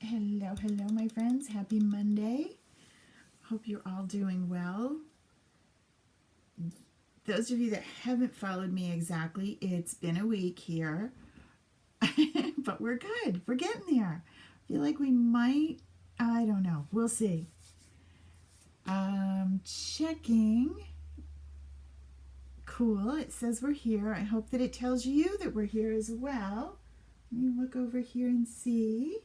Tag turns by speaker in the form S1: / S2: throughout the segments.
S1: Hello, hello, my friends. Happy Monday. Hope you're all doing well. Those of you that haven't followed me exactly, it's been a week here, but we're good. We're getting there. I feel like we might, I don't know. We'll see. Checking. Cool. It says we're here. I hope that it tells you that we're here as well. Let me look over here and see.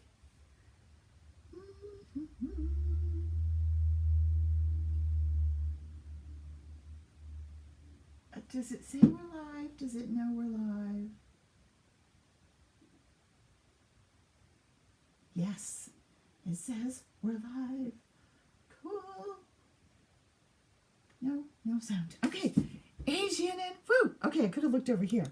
S1: Does it say we're live? Does it know we're live? Yes, it says we're live. Cool. No sound. Okay. Hey, Shannon. Woo. Okay, I could have looked over here.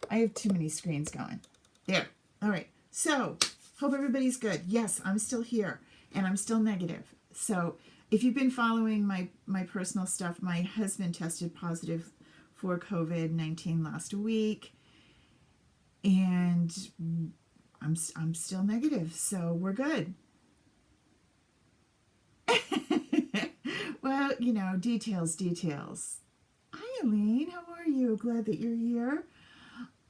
S1: I have too many screens going. There. All right. So, hope everybody's good. Yes, I'm still here, and I'm still negative. So, if you've been following my personal stuff, my husband tested positive for COVID-19 last week, and I'm still negative, so we're good. Well, details. Hi, Elaine. How are you? Glad that you're here.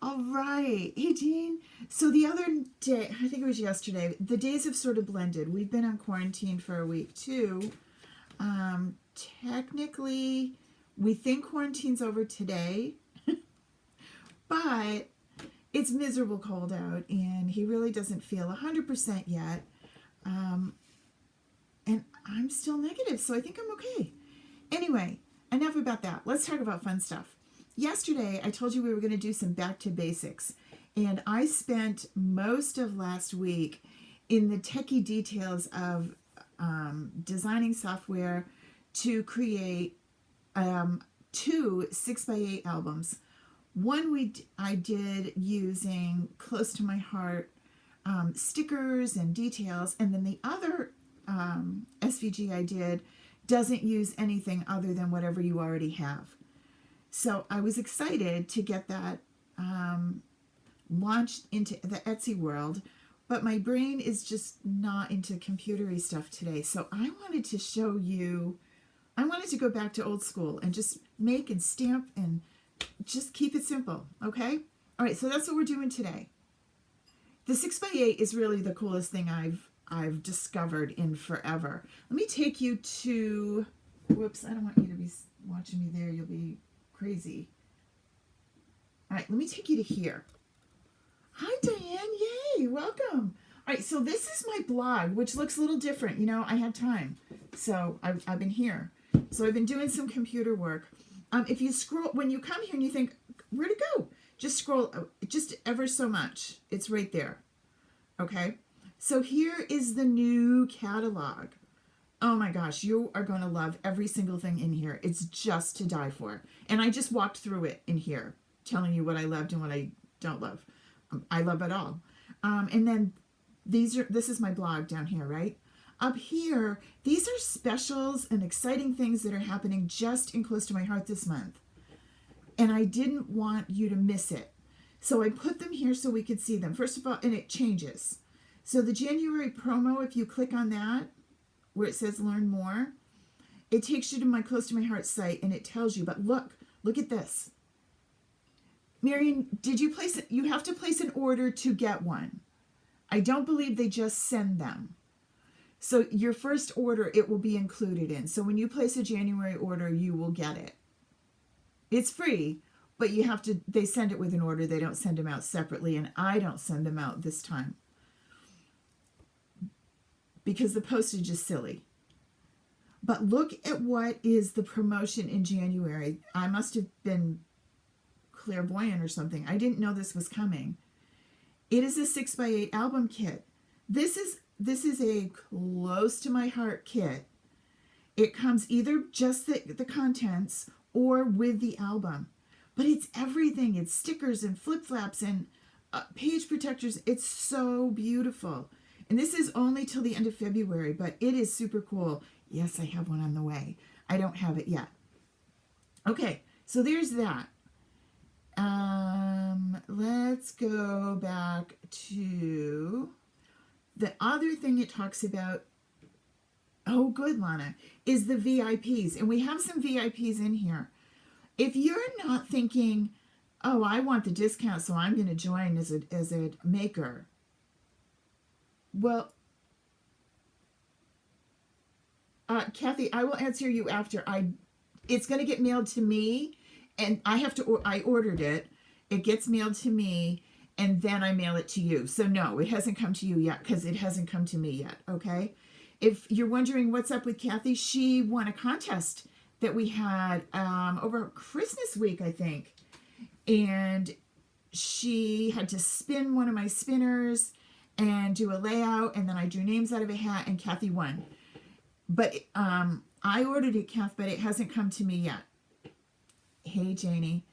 S1: All right. Hey, Jean. So the other day, I think it was yesterday, the days have sort of blended. We've been on quarantine for a week, too. Technically, we think quarantine's over today, but it's miserable cold out, and he really doesn't feel 100% yet. And I'm still negative, so I think I'm okay. Anyway, enough about that. Let's talk about fun stuff. Yesterday, I told you we were going to do some back to basics, and I spent most of last week in the techie details of designing software to create 2 6x8 albums. One I did using close to my heart stickers and details, and then the other SVG I did doesn't use anything other than whatever you already have. So I was excited to get that launched into the Etsy world, but my brain is just not into computery stuff today. So I wanted to show you, I wanted to go back to old school and just make and stamp and just keep it simple, okay? All right, so that's what we're doing today. The 6x8 is really the coolest thing I've discovered in forever. Let me take you to, whoops, I don't want you to be watching me there. You'll be crazy. All right, let me take you to here. Hi, Diane. Yay, welcome. All right, so this is my blog, which looks a little different. You know, I had time, so I've been here. So I've been doing some computer work. If you scroll, when you come here and you think, where to go? Just scroll, just ever so much. It's right there. Okay? So here is the new catalog. Oh my gosh, you are going to love every single thing in here. It's just to die for. And I just walked through it in here, telling you what I loved and what I don't love. I love it all. And then this is my blog down here, right? Up here, these are specials and exciting things that are happening just in Close to My Heart this month. And I didn't want you to miss it. So I put them here so we could see them. First of all, and it changes. So the January promo, if you click on that, where it says learn more, it takes you to my Close to My Heart site and it tells you, but look at this. Marion, did you place it? You have to place an order to get one. I don't believe they just send them. So your first order, it will be included in. So when you place a January order, you will get it. It's free, but they send it with an order. They don't send them out separately, and I don't send them out this time because the postage is silly. But look at what is the promotion in January. I must have been clairvoyant or something. I didn't know this was coming. It is a 6x8 album kit. This is a Close to My Heart kit. It comes either just the contents or with the album. But it's everything. It's stickers and flip-flaps and page protectors. It's so beautiful. And this is only till the end of February, but it is super cool. Yes, I have one on the way. I don't have it yet. Okay, so there's that. Let's go back to The other thing it talks about, oh, good, Lana, is the VIPs. And we have some VIPs in here. If you're not thinking, oh, I want the discount, so I'm going to join as a maker. Well, Kathy, I will answer you after. It's going to get mailed to me, and I ordered it. It gets mailed to me, and then I mail it to you. So no, it hasn't come to you yet because it hasn't come to me yet, okay? If you're wondering what's up with Kathy, she won a contest that we had over Christmas week, I think. And she had to spin one of my spinners and do a layout, and then I drew names out of a hat, and Kathy won. But I ordered it, Kath, but it hasn't come to me yet. Hey, Janie.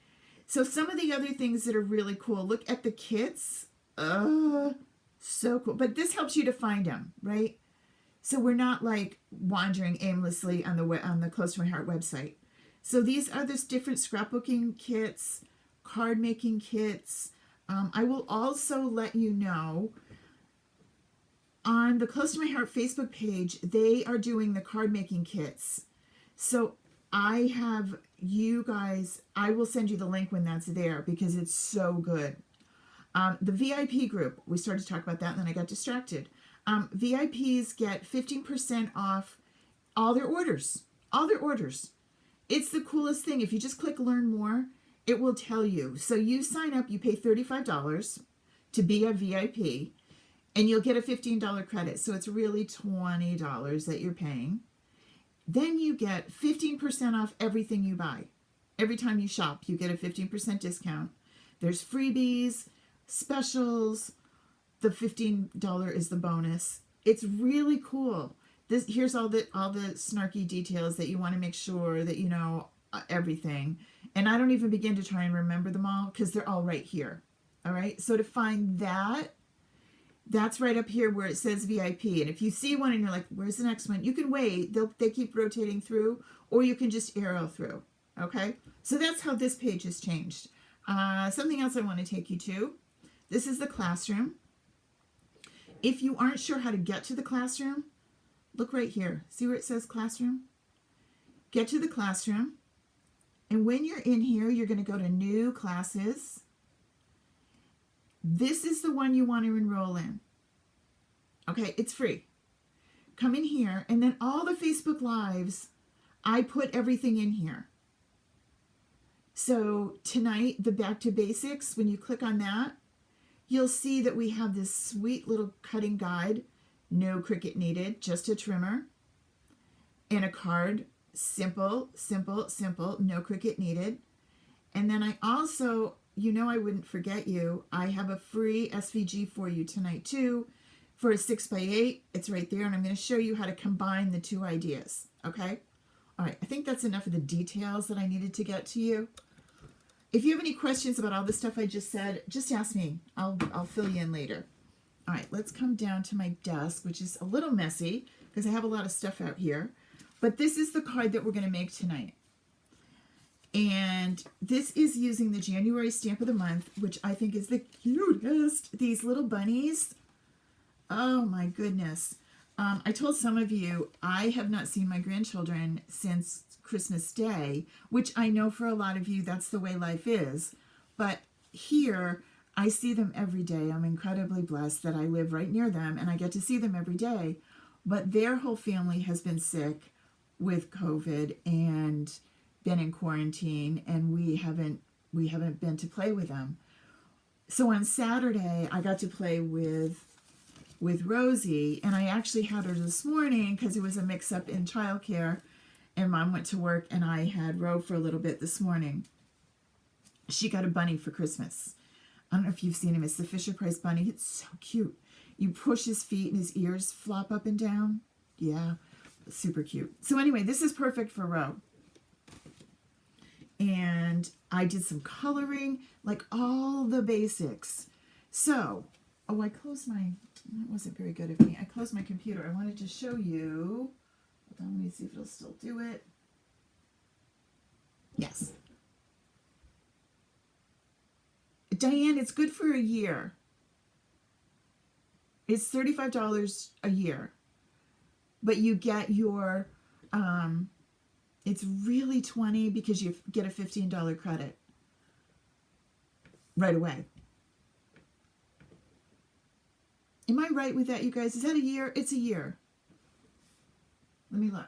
S1: So some of the other things that are really cool, look at the kits. So cool. But this helps you to find them, right? So we're not like wandering aimlessly on the Close to My Heart website. So these are the different scrapbooking kits, card making kits. I will also let you know on the Close to My Heart Facebook page, they are doing the card making kits. So I have you guys, I will send you the link when that's there because it's so good. The VIP group, we started to talk about that and then I got distracted. VIPs get 15% off all their orders. All their orders. It's the coolest thing. If you just click learn more, it will tell you. So you sign up, you pay $35 to be a VIP, and you'll get a $15 credit. So it's really $20 that you're paying. Then you get 15% off everything you buy. Every time you shop, you get a 15% discount. There's freebies, specials. The $15 is the bonus. It's really cool. Here's all the snarky details that you want to make sure that you know everything. And I don't even begin to try and remember them all because they're all right here. All right. So to find that, that's right up here where it says VIP. And if you see one and you're like, where's the next one? You can wait. They keep rotating through, or you can just arrow through. Okay. So that's how this page has changed. Something else I want to take you to. This is the classroom. If you aren't sure how to get to the classroom, look right here. See where it says classroom? Get to the classroom. And when you're in here, you're going to go to new classes. This is the one you want to enroll in. Okay, it's free. Come in here, and then all the Facebook Lives, I put everything in here. So tonight, the Back to Basics, when you click on that, you'll see that we have this sweet little cutting guide. No Cricut needed, just a trimmer. And a card. Simple, simple, simple. No Cricut needed. And then I also, you know I wouldn't forget you. I have a free SVG for you tonight too. For a 6x8. It's right there. And I'm going to show you how to combine the two ideas. Okay? All right. I think that's enough of the details that I needed to get to you. If you have any questions about all the stuff I just said, just ask me. I'll fill you in later. All right, let's come down to my desk, which is a little messy because I have a lot of stuff out here. But this is the card that we're going to make tonight. And this is using the January stamp of the month, which I think is the cutest. These little bunnies. Oh my goodness. I told some of you I have not seen my grandchildren since Christmas Day, which I know for a lot of you that's the way life is. But here I see them every day. I'm incredibly blessed that I live right near them and I get to see them every day. But their whole family has been sick with COVID and been in quarantine, and we haven't been to play with them. So on Saturday I got to play with Rosie, and I actually had her this morning because it was a mix-up in childcare, and Mom went to work, and I had Ro for a little bit this morning. She got a bunny for Christmas. I don't know if you've seen him. It's the Fisher-Price bunny. It's so cute. You push his feet, and his ears flop up and down. Yeah, super cute. So anyway, this is perfect for Ro. And I did some coloring, like all the basics. So, oh, I closed my... That wasn't very good of me. I closed my computer. I wanted to show you. Hold on, let me see if it'll still do it. Yes. Diane, it's good for a year. It's $35 a year, but you get your, it's really $20 because you get a $15 credit right away. Am I right with that, you guys? Is that a year? It's a year. Let me look.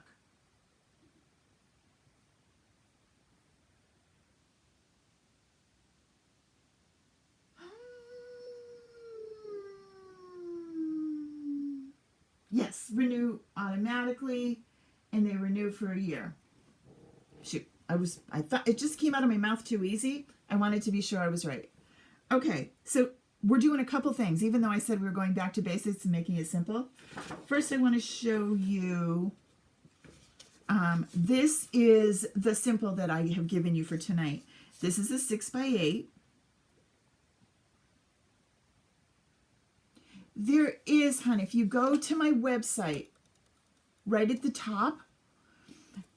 S1: Yes, renew automatically, and they renew for a year. Shoot, I thought it just came out of my mouth too easy. I wanted to be sure I was right. Okay, so we're doing a couple things, even though I said we were going back to basics and making it simple. First, I want to show you, this is the simple that I have given you for tonight. This is a 6x8. There is, hon, if you go to my website, right at the top,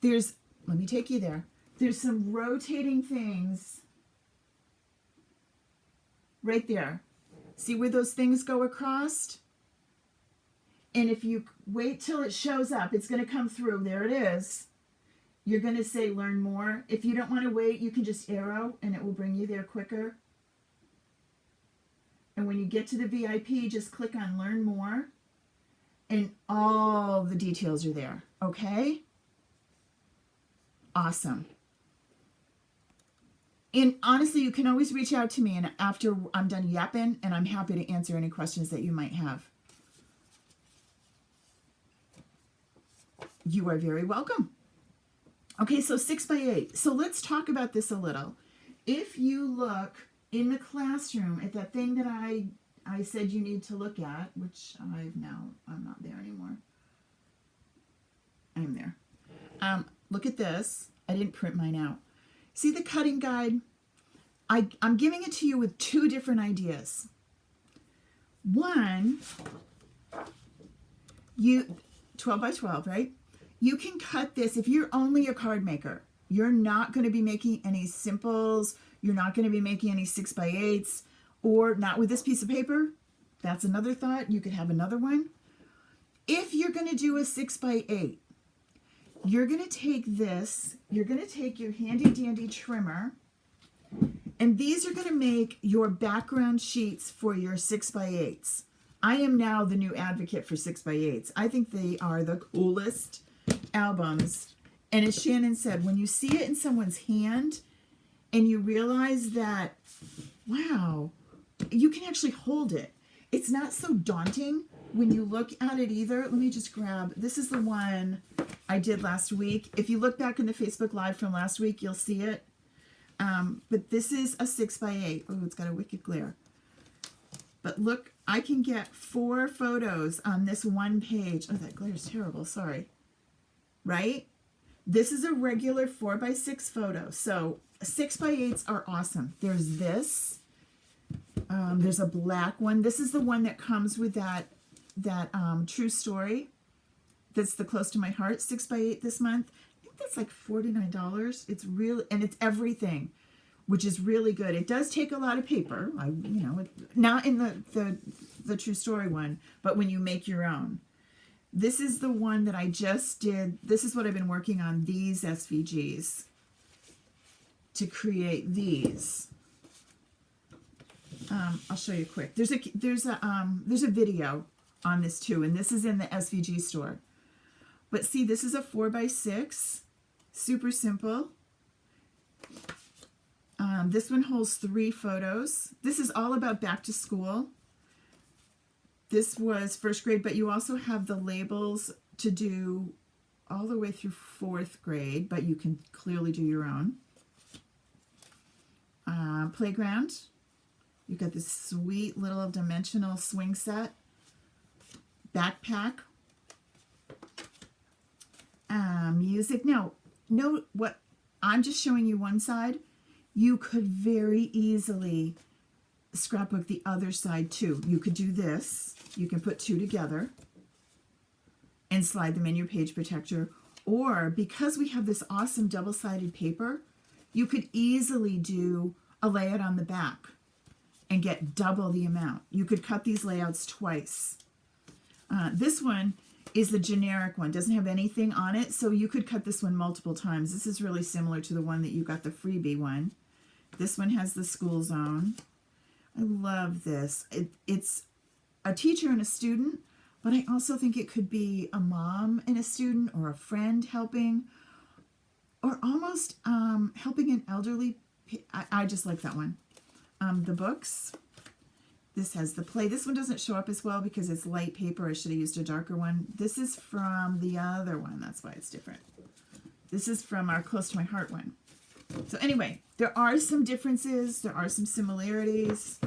S1: there's, let me take you there. There's some rotating things right there. See where those things go across? And if you wait till it shows up, it's going to come through. There it is. You're going to say learn more. If you don't want to wait, you can just arrow and it will bring you there quicker. And when you get to the VIP, just click on learn more and all the details are there. Okay? Awesome. And honestly, you can always reach out to me and after I'm done yapping, and I'm happy to answer any questions that you might have. You are very welcome. Okay, so 6x8. So let's talk about this a little. If you look in the classroom at that thing that I said you need to look at, which I'm not there anymore. I'm there. Look at this. I didn't print mine out. See the cutting guide? I'm giving it to you with two different ideas. One, 12 by 12, right? You can cut this if you're only a card maker. You're not going to be making any simples. You're not going to be making any 6x8s, or not with this piece of paper. That's another thought. You could have another one. If you're going to do a 6x8, you're going to take this, you're going to take your handy dandy trimmer, and these are going to make your background sheets for your 6x8s. I am now the new advocate for 6x8s. I think they are the coolest albums. And as Shannon said, when you see it in someone's hand and you realize that, wow, you can actually hold it. It's not so daunting when you look at it either. Let me just grab, this is the one I did last week. If you look back in the Facebook Live from last week, you'll see it. But this is a 6x8. Oh, it's got a wicked glare. But look, I can get 4 photos on this one page. Oh, that glare is terrible. Sorry. Right? This is a regular 4x6 photo. So 6x8s are awesome. There's this. There's a black one. This is the one that comes with that true story. That's the close to my heart 6x8 this month. I think that's like $49. It's really, and it's everything, which is really good. It does take a lot of paper. Not in the true story one, but when you make your own. This is the one that I just did. This is what I've been working on, these SVGs, to create these. I'll show you quick. There's a video on this too, and this is in the SVG store. But see, this is a 4x6, super simple. This one holds 3 photos. This is all about back to school. This was 1st grade, but you also have the labels to do all the way through 4th grade, but you can clearly do your own. Playground. You've got this sweet little dimensional swing set. Backpack. Music. Now, note what I'm just showing you one side. You could very easily scrapbook the other side too. You could do this. You can put 2 together and slide them in your page protector. Or because we have this awesome double-sided paper, you could easily do a layout on the back and get double the amount. You could cut these layouts twice This one is the generic one, doesn't have anything on it, so you could cut this one multiple times. This is really similar to the one that you got, the freebie one. This one has the school zone. I love this. It's a teacher and a student, but I also think it could be a mom and a student, or a friend helping, or almost helping an elderly. I just like that one. The books. This has the play. This one doesn't show up as well because it's light paper. I should have used a darker one. This is from the other one. That's why it's different. This is from our Close to My Heart one. So anyway, there are some differences. There are some similarities.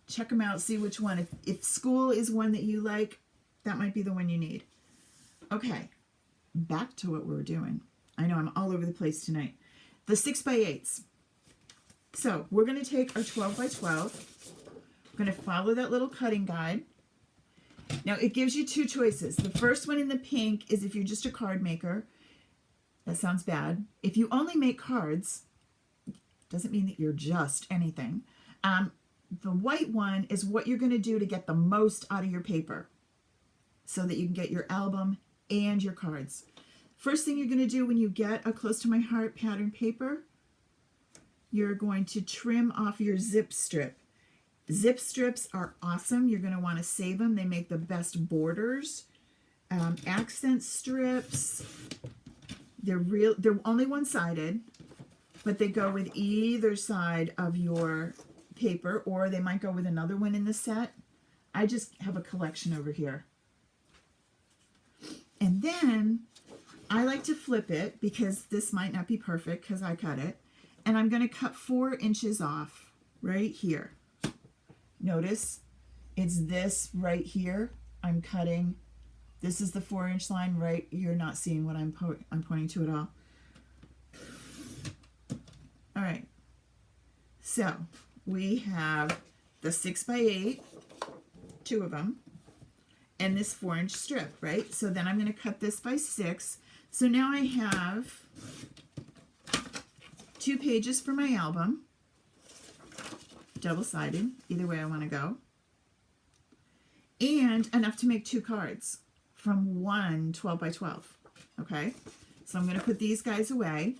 S1: Check them out. See which one. If school is one that you like, that might be the one you need. Okay, back to what we're doing. I know I'm all over the place tonight. The 6x8s. So we're going to take our 12 by 12. We're going to follow that little cutting guide. Now it gives you two choices. The first one in the pink is if you're just a card maker. That sounds bad. If you only make cards, doesn't mean that you're just anything. The white one is what you're going to do to get the most out of your paper so that you can get your album and your cards. First thing you're going to do when you get a Close to My Heart pattern paper, you're going to trim off your zip strip. Zip strips are awesome. You're going to want to save them. They make the best borders. Accent strips, they're only one-sided, but they go with either side of your paper, or they might go with another one in the set. I just have a collection over here. And then I like to flip it because this might not be perfect because I cut it. And I'm going to cut 4 inches off right here. Notice it's this right here. I'm cutting. This is the 4-inch line, right? You're not seeing what I'm pointing to at all. All right. So we have the 6x8, 2 of them, and this 4-inch strip, right? So then I'm going to cut this by 6. So now I have 2 pages for my album. Double-sided, either way I want to go, and enough to make 2 cards from one 12 by 12. Okay, so I'm going to put these guys away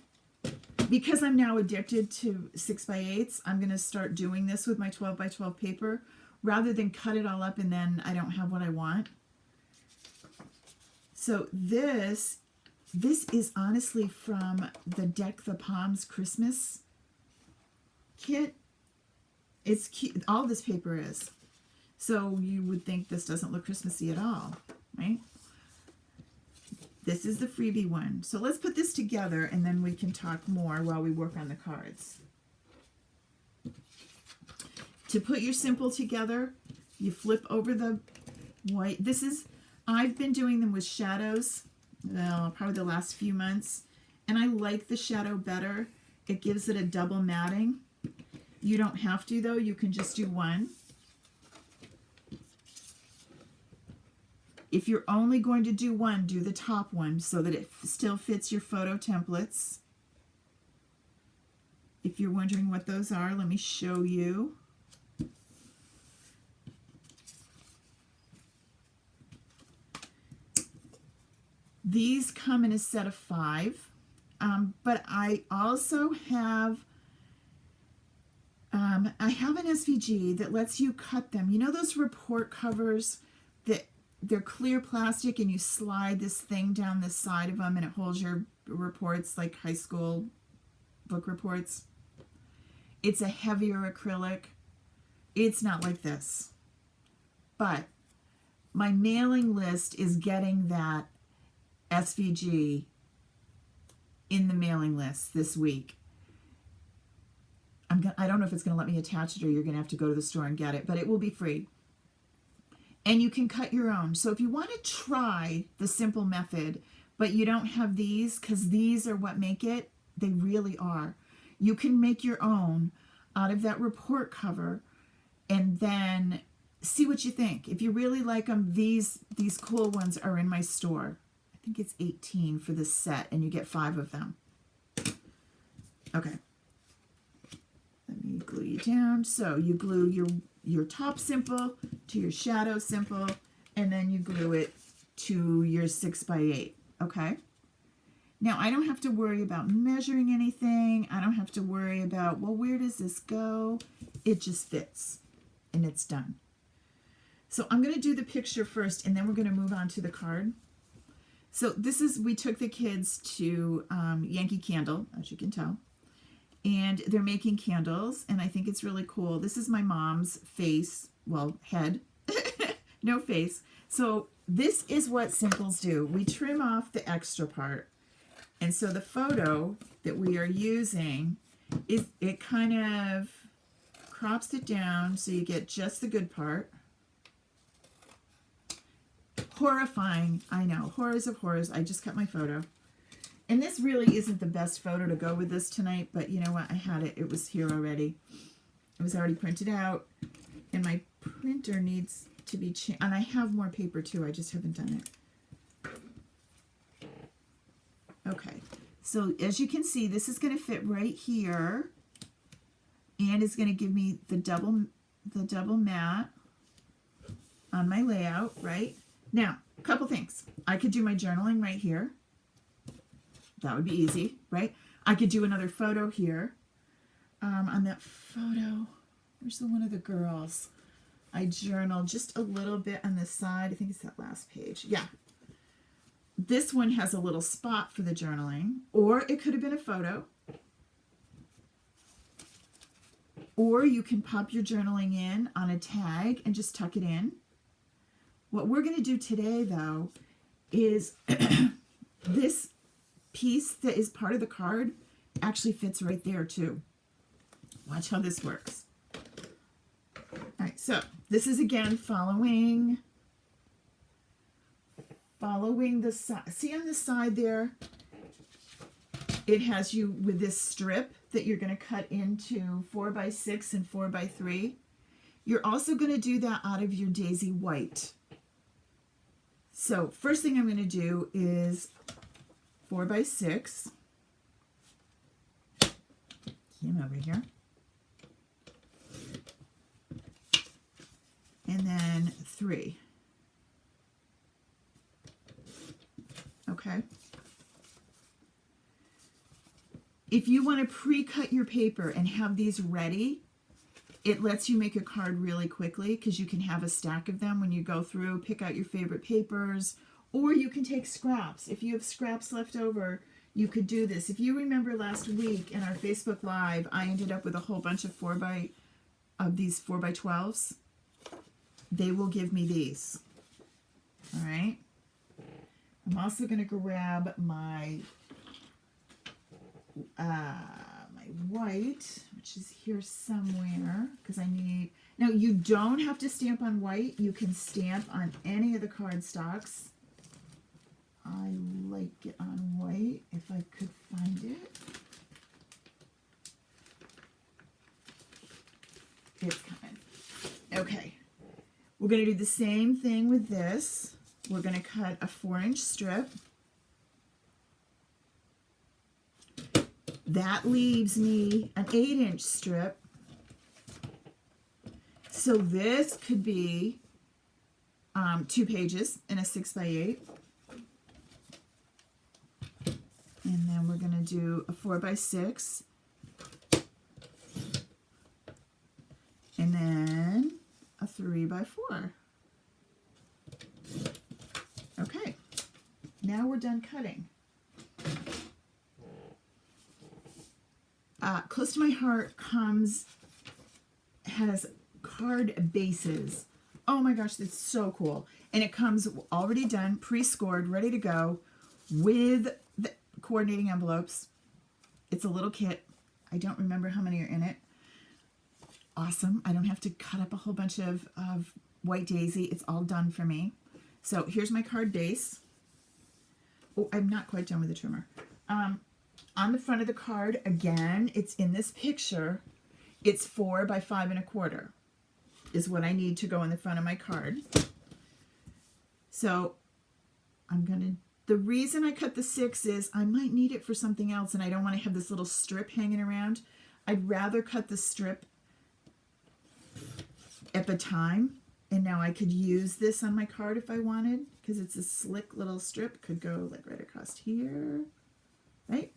S1: because I'm now addicted to 6x8s. I'm going to start doing this with my 12 by 12 paper rather than cut it all up and then I don't have what I want. So this is honestly from the Deck the Palms Christmas kit. It's cute. All this paper is. So you would think this doesn't look Christmassy at all, right? This is the freebie one. So let's put this together and then we can talk more while we work on the cards. To put your simple together, you flip over the white. I've been doing them with shadows, well, probably the last few months, and I like the shadow better. It gives it a double matting. You don't have to, though. You can just do one. If you're only going to do one, do the top one so that it still fits your photo templates. If you're wondering what those are, let me show you. These come in a set of 5, but I also have an SVG that lets you cut them. You know those report covers that they're clear plastic and you slide this thing down the side of them and it holds your reports like high school book reports? It's a heavier acrylic. It's not like this. But my mailing list is getting that SVG in the mailing list this week. I don't know if it's going to let me attach it or you're going to have to go to the store and get it, but it will be free. And you can cut your own. So if you want to try the simple method, but you don't have these, because these are what make it, they really are. You can make your own out of that report cover and then see what you think. If you really like them, these cool ones are in my store. I think it's $18 for this set, and you get 5 of them. Okay. Let me glue you down. So you glue your top simple to your shadow simple, and then you glue it to your 6x8, okay? Now, I don't have to worry about measuring anything. I don't have to worry about, well, where does this go? It just fits, and it's done. So I'm going to do the picture first, and then we're going to move on to the card. So this is, we took the kids to Yankee Candle, as you can tell, and they're making candles, and I think it's really cool. This is my mom's face, well, head, no face. So this is what Simples do. We trim off the extra part. And so the photo that we are using, is it kind of crops it down so you get just the good part. Horrifying, I know, horrors of horrors. I just cut my photo. And this really isn't the best photo to go with this tonight, but you know what? I had it. It was here already. It was already printed out, and my printer needs to be changed. And I have more paper too. I just haven't done it. Okay, so as you can see, this is going to fit right here, and it's going to give me the double mat on my layout, right? Now, a couple things. I could do my journaling right here. That would be easy, right? I could do another photo here. On that photo, where's the one of the girls? I journaled just a little bit on this side. I think it's that last page. Yeah. This one has a little spot for the journaling, or it could have been a photo. Or you can pop your journaling in on a tag and just tuck it in. What we're going to do today, though, is this piece that is part of the card actually fits right there, too. Watch how this works. All right, so this is, again, following the side. See on the side there, it has you with this strip that you're going to cut into 4x6 and 4x3. You're also going to do that out of your daisy white. So first thing I'm going to do is 4x6. Came over here. And then 3. Okay. If you want to pre-cut your paper and have these ready, it lets you make a card really quickly because you can have a stack of them when you go through, pick out your favorite papers, or you can take scraps. If you have scraps left over, you could do this. If you remember last week in our Facebook Live, I ended up with a whole bunch of these 4x12s. They will give me these. All right. I'm also going to grab my my white, which is here somewhere, because I need... Now, you don't have to stamp on white. You can stamp on any of the cardstocks. I like it on white, if I could find it. It's coming. Okay. We're going to do the same thing with this. We're going to cut a 4-inch strip. That leaves me an 8-inch strip. So this could be 2 pages in a 6x8. And then we're going to do a 4x6. And then a 3x4. Okay, now we're done cutting. Close to My Heart has card bases. Oh my gosh, that's so cool. And it comes already done, pre-scored, ready to go with the coordinating envelopes. It's a little kit. I don't remember how many are in it. Awesome. I don't have to cut up a whole bunch of white daisy. It's all done for me. So here's my card base. Oh, I'm not quite done with the trimmer. On the front of the card, again, it's in this picture. It's 4 by 5 1/4 is what I need to go in the front of my card. So the reason I cut the 6 is I might need it for something else, and I don't want to have this little strip hanging around. I'd rather cut the strip at the time And now I could use this on my card if I wanted, because it's a slick little strip. Could go like right across here, right?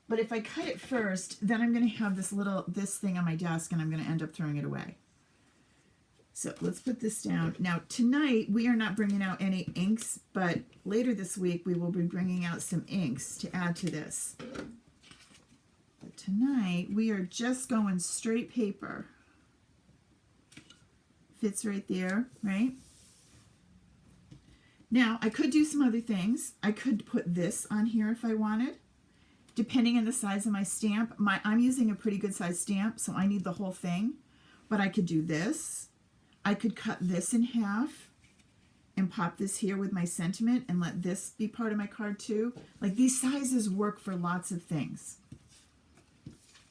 S1: But if I cut it first, then I'm going to have this thing on my desk, and I'm going to end up throwing it away. So let's put this down. Now tonight we are not bringing out any inks, but later this week we will be bringing out some inks to add to this. But tonight we are just going straight paper. Fits right there, right? Now I could do some other things. I could put this on here if I wanted. Depending on the size of my stamp, I'm using a pretty good size stamp, so I need the whole thing. But I could do this. I could cut this in half and pop this here with my sentiment and let this be part of my card too. Like, these sizes work for lots of things.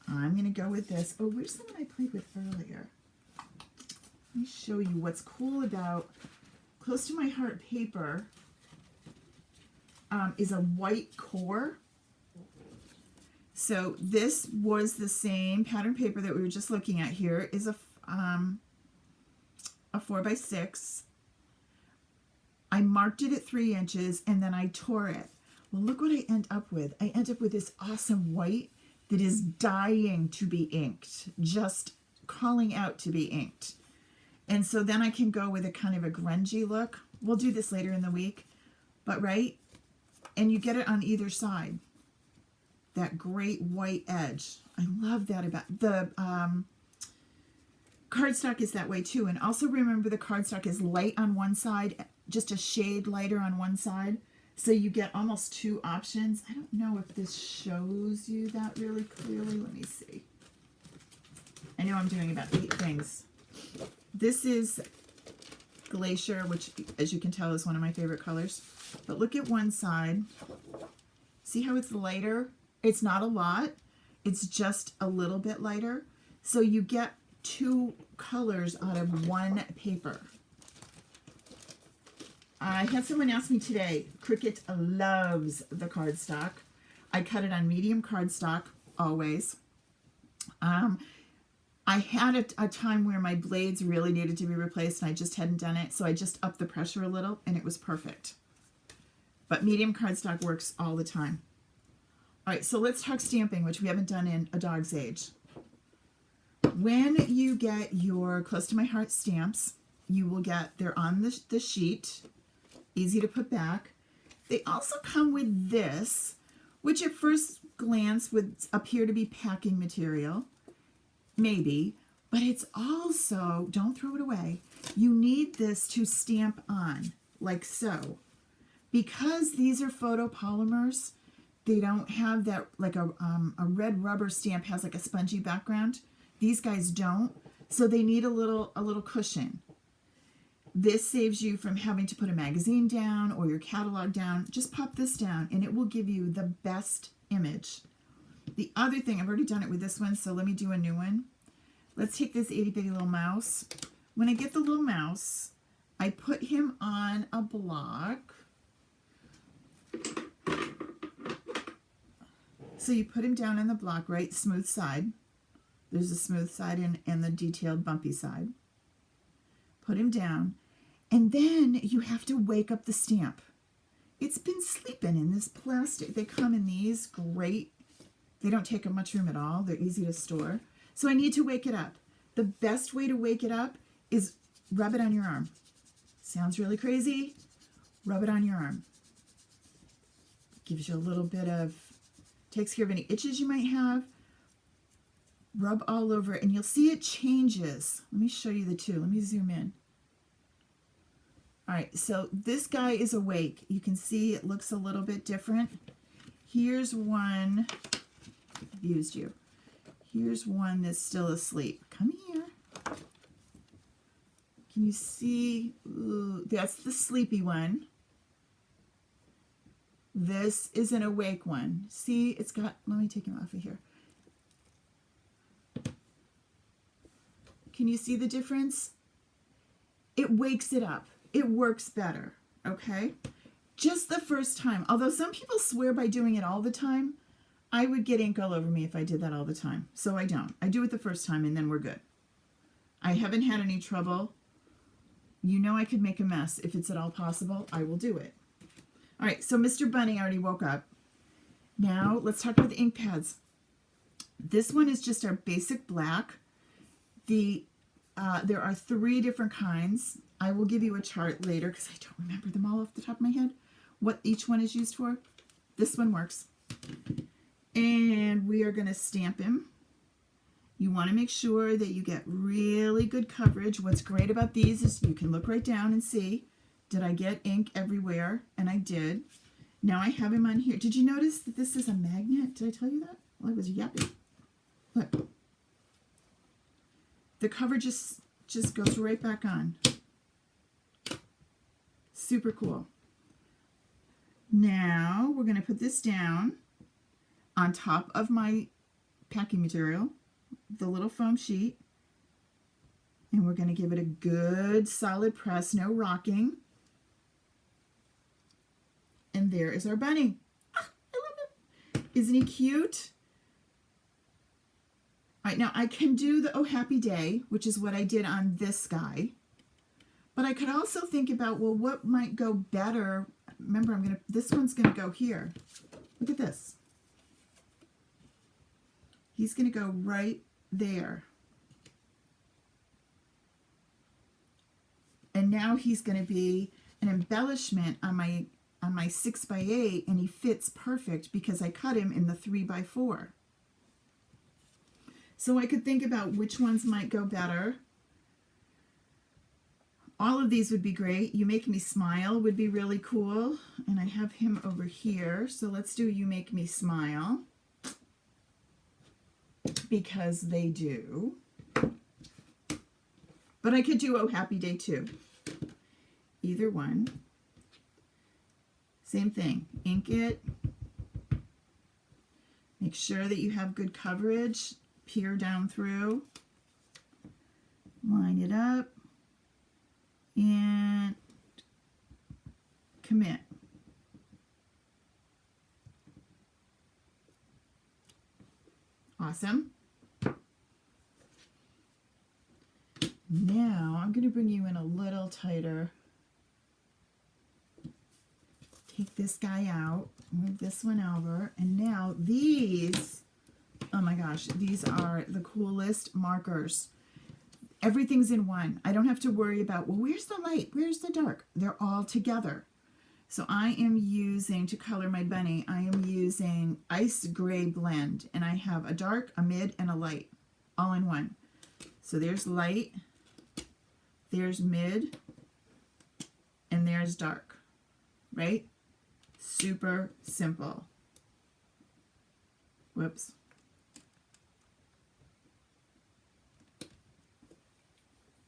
S1: I'm going to go with this. Oh, where's the one I played with earlier? Let me show you what's cool about Close to My Heart paper is a white core. So this was the same pattern paper that we were just looking at here. Is a 4x6. I marked it at 3 inches and then I tore it. Well, look what I end up with. I end up with this awesome white that is dying to be inked, just calling out to be inked. And so then I can go with a kind of a grungy look. We'll do this later in the week, but right? And you get it on either side. That great white edge. I love that about the cardstock is that way too. And also remember, the cardstock is light on one side, just a shade lighter on one side. So you get almost 2 options. I don't know if this shows you that really clearly. Let me see. I know I'm doing about 8 things. This is Glacier, which, as you can tell, is one of my favorite colors. But look at one side. See how it's lighter? It's not a lot. It's just a little bit lighter. So you get 2 colors out of one paper. I had someone ask me today, Cricut loves the cardstock. I cut it on medium cardstock, always. I had a time where my blades really needed to be replaced and I just hadn't done it, so I just upped the pressure a little and it was perfect. But medium cardstock works all the time. All right, so let's talk stamping, which we haven't done in a dog's age. When you get your Close to My Heart stamps, you will get, they're on the sheet, easy to put back. They also come with this, which at first glance would appear to be packing material. Maybe, but it's also, don't throw it away, you need this to stamp on, like so. Because these are photopolymers, they don't have that, like a red rubber stamp has like a spongy background. These guys don't, so they need a little cushion. This saves you from having to put a magazine down or your catalog down. Just pop this down and it will give you the best image. The other thing, I've already done it with this one, so let me do a new one. Let's take this itty bitty little mouse. When I get the little mouse, I put him on a block. So you put him down on the block, right? Smooth side. There's a smooth side and the detailed bumpy side. Put him down. And then you have to wake up the stamp. It's been sleeping in this plastic. They come in these, great. They don't take up much room at all. They're easy to store. So I need to wake it up. The best way to wake it up is rub it on your arm. Sounds really crazy. Rub it on your arm. Gives you a little bit of, takes care of any itches you might have. Rub all over it and you'll see it changes. Let me show you the two. Let me zoom in. All right, so this guy is awake. You can see it looks a little bit different. Here's one, I've used you. Here's one that's still asleep. Come here. Can you see? Ooh, that's the sleepy one. This is an awake one. See, it's got, let me take him off of here. Can you see the difference? It wakes it up. It works better, okay? Just the first time. Although some people swear by doing it all the time, I would get ink all over me if I did that all the time. So I don't. I do it the first time and then we're good. I haven't had any trouble. You know I could make a mess. If it's at all possible, I will do it. All right, so Mr. Bunny already woke up. Now let's talk about the ink pads. This one is just our basic black. There are 3 different kinds. I will give you a chart later because I don't remember them all off the top of my head, what each one is used for. This one works. And we are going to stamp him. You want to make sure that you get really good coverage. What's great about these is you can look right down and see, did I get ink everywhere? And I did. Now I have him on here. Did you notice that this is a magnet? Did I tell you that? Well, I was yapping. Look. The cover just goes right back on. Super cool. Now we're going to put this down on top of my packing material, the little foam sheet, and we're going to give it a good solid press, no rocking. And there is our bunny. Ah, I love him. Isn't he cute? All right, now I can do the Oh Happy Day, which is what I did on this guy. But I could also think about, well, what might go better? Remember, this one's going to go here. Look at this. He's going to go right there. And now he's going to be an embellishment on my 6x8, and he fits perfect because I cut him in the 3x4. So I could think about which ones might go better. All of these would be great. You Make Me Smile would be really cool. And I have him over here. So let's do You Make Me Smile, because they do. But I could do Oh Happy Day too. Either one. Same thing. Ink it. Make sure that you have good coverage. Peer down through. Line it up. And commit. Awesome. Now I'm going to bring you in a little tighter. Take this guy out, move this one over, and now these, oh my gosh, these are the coolest markers. Everything's in one. I don't have to worry about, well, where's the light? Where's the dark? They're all together. So I am using, to color my bunny, I am using Ice Gray Blend. And I have a dark, a mid, and a light, all in one. So there's light, there's mid, and there's dark, right? Super simple. Whoops.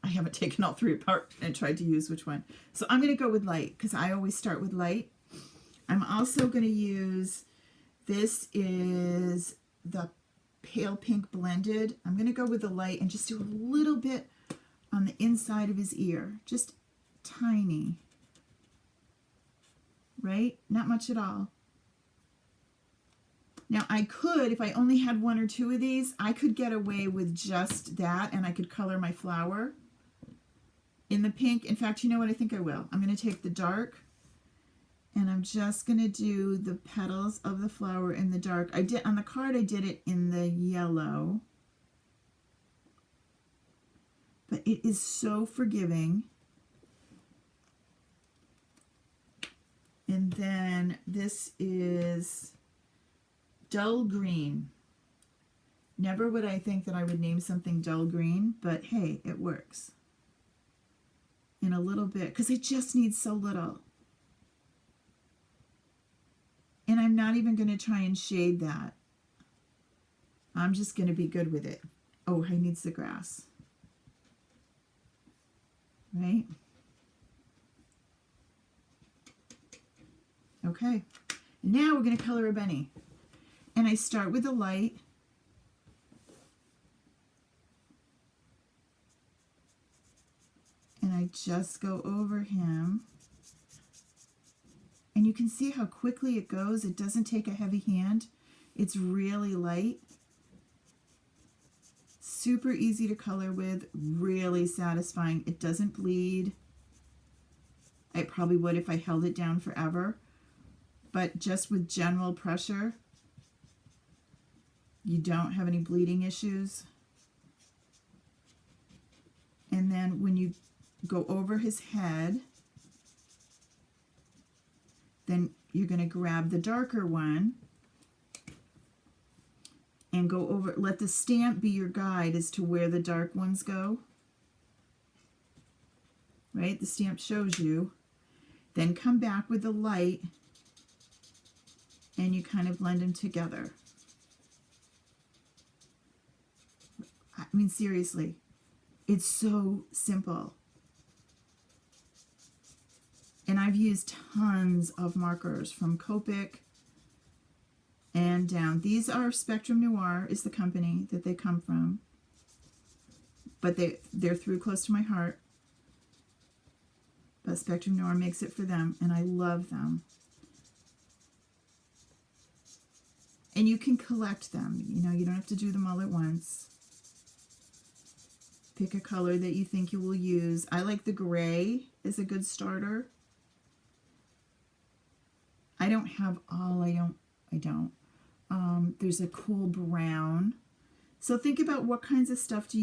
S1: I haven't taken all 3 apart and tried to use which one. So I'm going to go with light because I always start with light. I'm also going to use, this is the Pale Pink Blended. I'm going to go with the light and just do a little bit on the inside of his ear. Just tiny. Right? Not much at all. Now I could, if I only had 1 or 2 of these, I could get away with just that and I could color my flower in the pink. In fact, you know what? I think I will. I'm going to take the dark and I'm just going to do the petals of the flower in the dark. I did on the card, I did it in the yellow. But it is so forgiving. And then this is dull green. Never would I think that I would name something dull green, but hey, it works. In a little bit, because I just need so little. And I'm not even going to try and shade that. I'm just going to be good with it. Oh, he needs the grass. Right? Okay. Now we're going to color a bunny. And I start with the light. And I just go over him. And you can see how quickly it goes. It doesn't take a heavy hand. It's really light. super easy to color with, really satisfying. It doesn't bleed. It probably would if I held it down forever, but just with general pressure, you don't have any bleeding issues. And then when you go over his head, then you're going to grab the darker one and go over, let the stamp be your guide as to where the dark ones go. Right? The stamp shows you. Then come back with the light and you kind of blend them together. I mean, seriously, it's so simple. And I've used tons of markers from Copic and down. These are Spectrum Noir is the company that they come from. But they're through close to my heart. But Spectrum Noir makes it for them, and I love them. And you can collect them. You know, you don't have to do them all at once. Pick a color that you think you will use. I like the gray is a good starter. I don't have all, I don't. There's a cool brown. So think about what kinds of stuff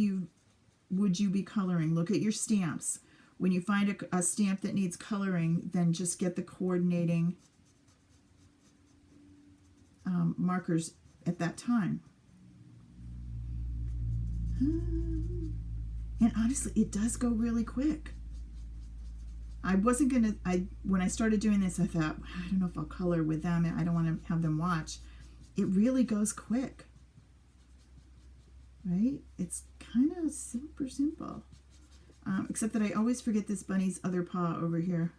S1: would you be coloring. Look at your stamps. When you find a stamp that needs coloring, then just get the coordinating markers at that time. And honestly, it does go really quick. I wasn't going to, when I started doing this, I thought, I don't know if I'll color with them. I don't want to have them watch. It really goes quick. Right? It's kind of super simple. Except that I always forget this bunny's other paw over here.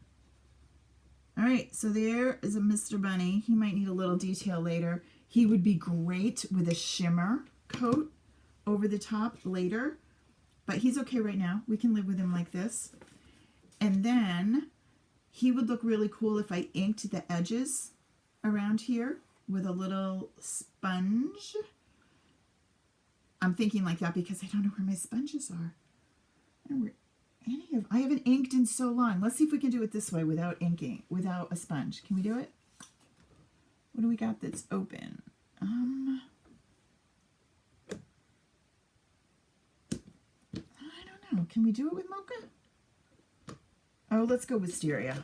S1: All right, so there is a Mr. Bunny. He might need a little detail later. He would be great with a shimmer coat over the top later. But he's okay right now. We can live with him like this. And then he would look really cool if I inked the edges around here with a little sponge. I'm thinking like that because I don't know where my sponges are. I don't know where I haven't inked in so long. Let's see if we can do it this way without inking, without a sponge. Can we do it? What do we got that's open? I don't know. Can we do it with mocha? Oh, let's go with Wisteria.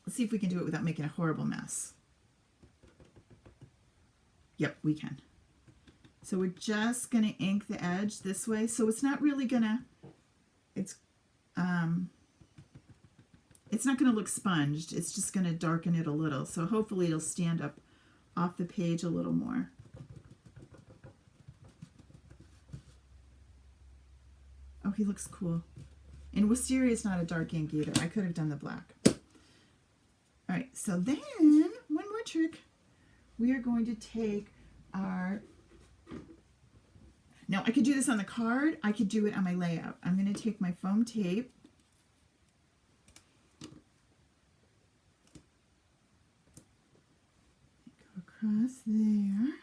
S1: Let's see if we can do it without making a horrible mess. Yep, we can. So we're just going to ink the edge this way. So it's not really going to, it's not going to look sponged. It's just going to darken it a little. So hopefully it'll stand up off the page a little more. Oh, he looks cool. And Wisteria is not a dark ink either. I could have done the black. All right, so then one more trick. We are going to take our, now I could do this on the card. I could do it on my layout. I'm going to take my foam tape. Go across there.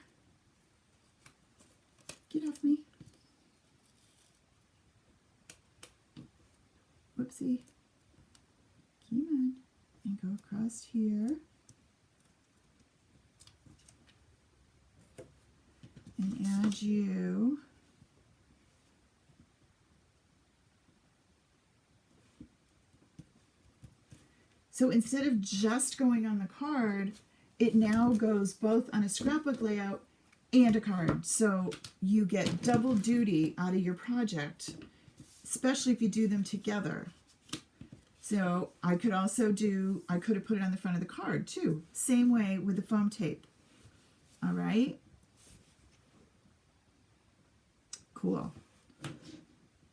S1: Get off me. Whoopsie. Come on. And go across here. And add you. So instead of just going on the card, it now goes both on a scrapbook layout and a card. So you get double duty out of your project, especially if you do them together. So I could also do, I could have put it on the front of the card too. Same way with the foam tape. All right. Cool.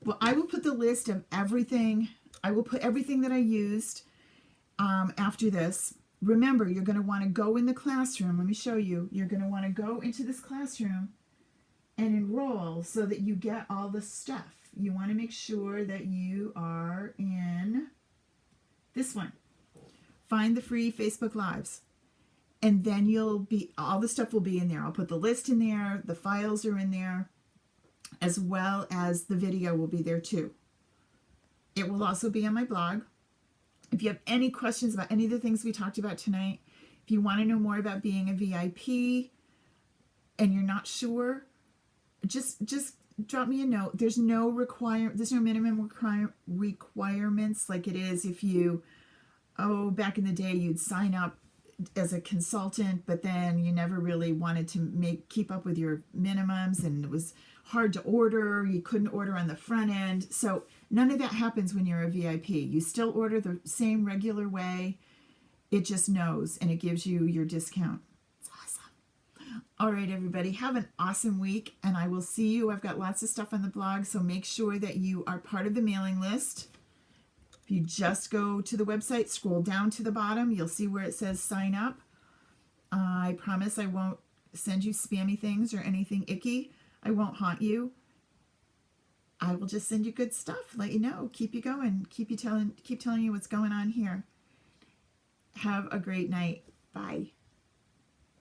S1: Well, I will put the list of everything. I will put everything that I used after this. Remember, you're going to want to go in the classroom. Let me show you. You're going to want to go into this classroom and enroll so that you get all the stuff. You want to make sure that you are in this one. Find the free Facebook Lives. And then all the stuff will be in there. I'll put the list in there, the files are in there, as well as the video will be there too. It will also be on my blog. If you have any questions about any of the things we talked about tonight, if you want to know more about being a VIP and you're not sure, just drop me a note. There's no minimum requirements like it is if you, back in the day you'd sign up as a consultant, but then you never really wanted to keep up with your minimums, and it was hard to order. You couldn't order on the front end. So none of that happens when you're a VIP. You still order the same regular way. It just knows, and it gives you your discount. It's awesome. All right, everybody, have an awesome week, and I will see you. I've got lots of stuff on the blog, so make sure that you are part of the mailing list. If you just go to the website, scroll down to the bottom, you'll see where it says sign up. I promise I won't send you spammy things or anything icky. I won't haunt you. I will just send you good stuff, let you know, keep you going, keep telling you what's going on here. Have a great night. Bye.